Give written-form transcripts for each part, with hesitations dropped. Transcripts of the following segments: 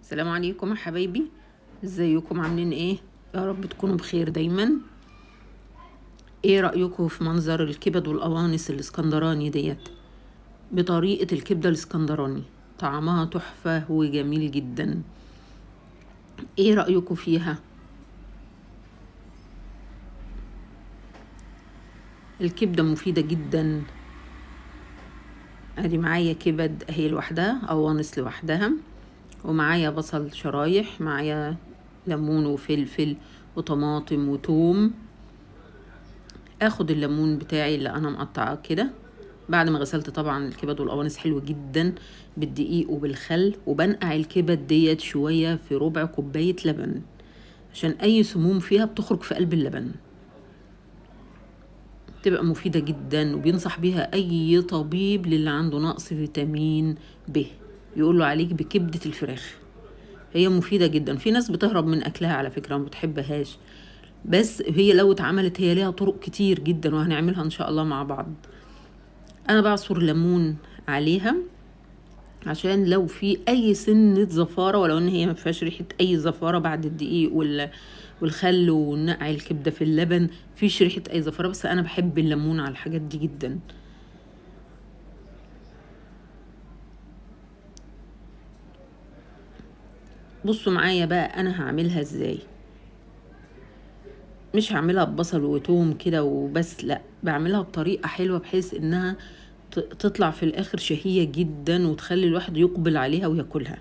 السلام عليكم يا حبايبي، ازيكم عاملين ايه؟ يا رب تكونوا بخير دايما. ايه رأيكم في منظر الكبد والقوانص الاسكندراني ديت بطريقة الكبدة الاسكندراني؟ طعمها تحفة وجميل جدا. ايه رأيكم فيها؟ الكبدة مفيدة جدا. ادي معايا كبد اهي لوحدها، قوانص لوحدها، ومعايا بصل شرايح، معايا ليمون وفلفل وطماطم وتوم. اخد الليمون بتاعي اللي انا مقطعاه كده بعد ما غسلت طبعا الكبد والقوانص حلو جدا بالدقيق وبالخل، وبنقع الكبد ديت شوية في ربع كوباية لبن عشان اي سموم فيها بتخرج في قلب اللبن. تبقى مفيدة جدا وبينصح بيها اي طبيب للي عنده نقص فيتامين ب، يقول له عليك بكبدة الفراخ. هي مفيدة جدا. في ناس بتهرب من اكلها على فكرة، ما بتحبهاش، بس هي لو اتعملت هي ليها طرق كتير جدا وهنعملها ان شاء الله مع بعض. انا بعصر ليمون عليها عشان لو في اي سنة زفارة، ولو ان هي ما فيهاش ريحة اي زفارة بعد الدقيق والخل ونقع الكبدة في اللبن، فيش ريحة اي زفارة، بس انا بحب الليمون على الحاجات دي جدا. بصوا معايا بقى انا هعملها ازاي. مش هعملها ببصل وتوم كده وبس، لا، بعملها بطريقة حلوة بحيث انها تطلع في الاخر شهية جدا وتخلي الواحد يقبل عليها وياكلها.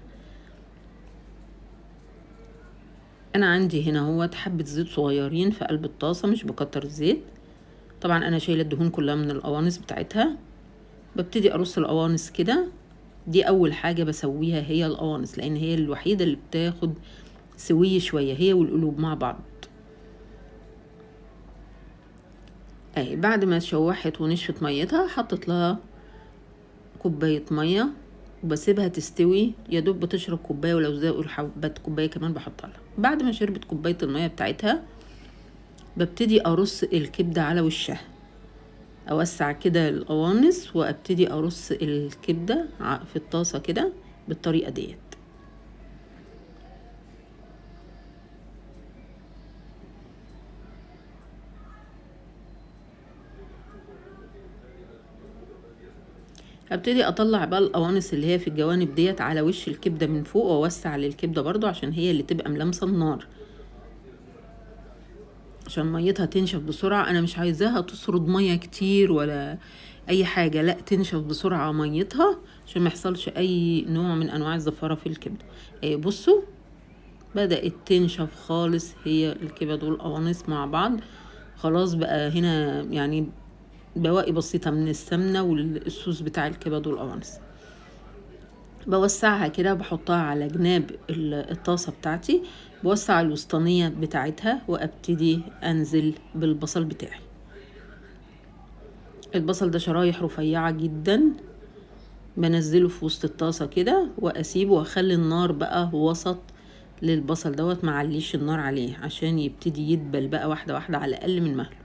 انا عندي هنا هو حبة زيت صغيرين في قلب الطاسة، مش بكتر الزيت. طبعا انا شايلة الدهون كلها من القوانص بتاعتها. ببتدي ارص القوانص كده. دي اول حاجة بسويها هي القوانص، لان هي الوحيدة اللي بتاخد سوية شوية، هي والقلوب مع بعض. اهي بعد ما شوحت ونشفت ميتها حطت لها كوباية مية وبسيبها تستوي، يا دوب بتشرب كوباية، ولو زادوا حبات كوباية كمان بحطها لها. بعد ما شربت كوباية المية بتاعتها ببتدي ارص الكبدة على وشها، اوسع كده القوانص وابتدي ارص الكبدة في الطاسة كده بالطريقة ديت. هبتدي اطلع بقى القوانص اللي هي في الجوانب ديت على وش الكبدة من فوق، واوسع للكبدة برضو عشان هي اللي تبقى ملامسة النار، عشان ميتها تنشف بسرعة. انا مش عايزاها تسرد مية كتير ولا اي حاجة، لا، تنشف بسرعة ميتها عشان ما يحصلش اي نوع من انواع الزفارة في الكبدة. بصوا بدأت تنشف خالص هي الكبد والقوانص مع بعض. خلاص بقى هنا يعني بواقي بسيطة من السمنة والصوص بتاع الكبد والقوانص. بوسعها كده، بحطها على جناب الطاسة بتاعتي، بوسع الوسطانية بتاعتها وابتدي انزل بالبصل بتاعي. البصل ده شرايح رفيعة جدا، بنزله في وسط الطاسة كده واسيبه واخلي النار بقى وسط للبصل دوت، معليش النار عليه عشان يبتدي يدبل بقى واحدة واحدة على الاقل من مهله.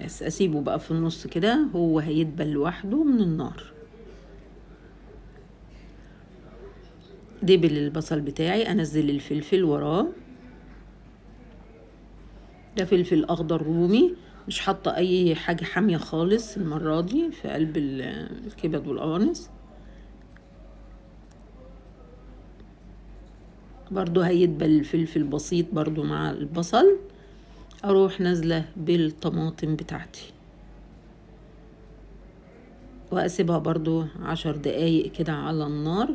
بس اسيبه بقى في النص كده، هو هيدبل لوحده من النار. دبل البصل بتاعي، انزل الفلفل وراه. ده فلفل اخضر رومي، مش حاطه اي حاجه حاميه خالص المره دي في قلب الكبد والقوانص. برضو هيدبل الفلفل بسيط برضو مع البصل. اروح نازله بالطماطم بتاعتي واسيبها برضو 10 دقايق كده على النار.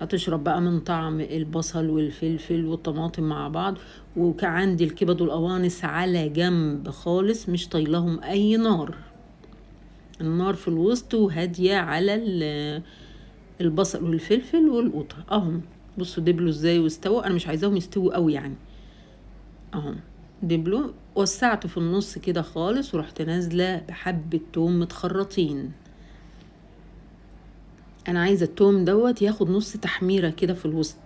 هتشرب بقى من طعم البصل والفلفل والطماطم مع بعض. وكعندي الكبد والقوانص على جنب خالص، مش طايلهم اي نار، النار في الوسط وهادية على البصل والفلفل والقوطة اهم. بصوا دبلوا ازاي واستووا، انا مش عايزاهم يستووا قوي يعني اهم. دبلوا، وسعت في النص كده خالص ورحت نازلة بحبة توم متخرطين. انا عايزة التوم دوت ياخد نص تحميرة كده في الوسط.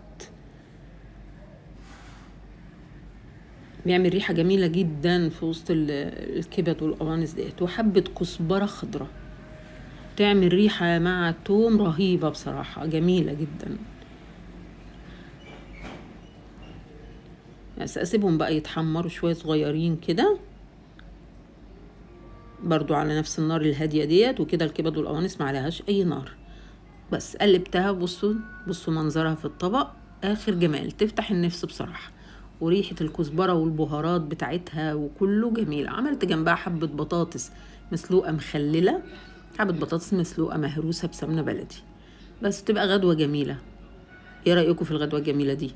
بيعمل ريحة جميلة جدا في وسط الكبد والقوانص ديت. وحبة كزبرة خضراء تعمل ريحة مع التوم رهيبة بصراحة، جميلة جدا. بس اسيبهم بقى يتحمروا شوية صغيرين كده برضو على نفس النار الهادية ديت. وكده الكبد والقوانص ما عليهاش اي نار. بس قلبتها، بصوا منظرها في الطبق اخر جمال، تفتح النفس بصراحة. وريحة الكزبرة والبهارات بتاعتها وكله جميل. عملت جنبها حبة بطاطس مسلوقة مخللة، حبة بطاطس مسلوقة مهروسة بسمنة بلدي، بس تبقى غدوة جميلة. ايه رأيكم في الغدوة الجميلة دي؟